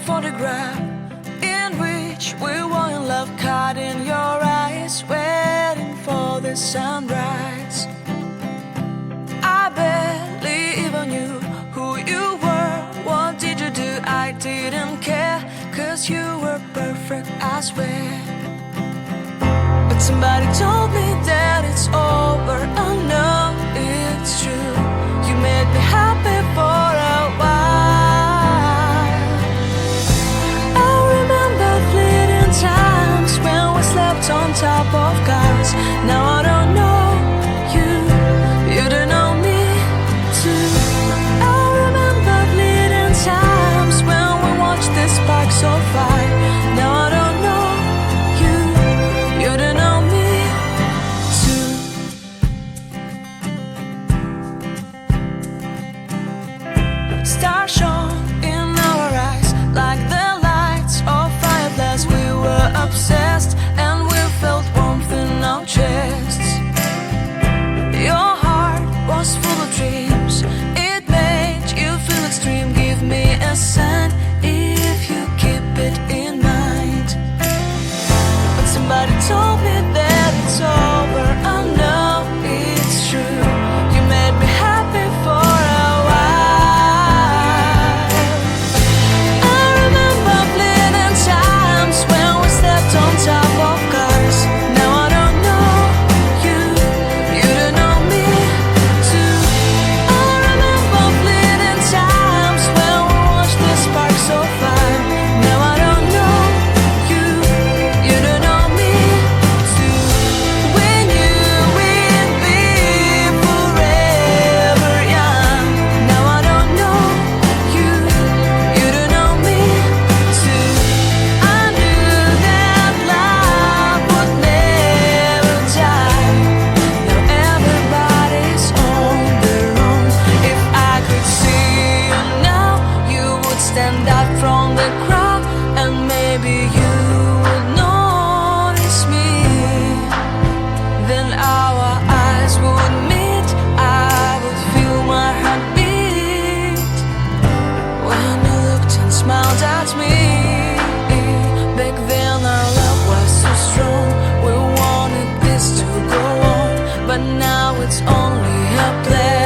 photograph in which we were in love, caught in your eyes, waiting for the sunrise. I barely even knew who you were. What did you do? I didn't care, 'cause you were perfect, I swear. But somebody told me that it's over. Oh no, it's true. You made me happy for a while. I remember fleeting times when we slept on top of cars. Now I don't know you, you don't know me too. I remember fleeting times when we watched the sparks of fire. Now I don't know you, you don't know me too. Stars shone in our eyes like the lights of fireflies. We were obsessed and we felt warmth in our chests. Your heart was full of dreams, it made you feel extreme. Give me a sign if you keep it in mind. But somebody told me that it's over. I know it's true. You made me happy for a while. I remember fleeting times when we slept on top of cars. Now I don't know you, you don't know me too. I remember fleeting times when we watched the sparks of fire. Now I don't know you, you don't know me too. We knew we'd be forever young. Now I don't know you, you don't know me too. I knew that love would never die. Now everybody's on their own. If I could see you now, you would stand out from the crowd, and maybe you would notice me. Then our eyes would meet, I would feel my heart beat when you looked and smiled at me. Back then our love was so strong, we wanted this to go on, but now it's only a play.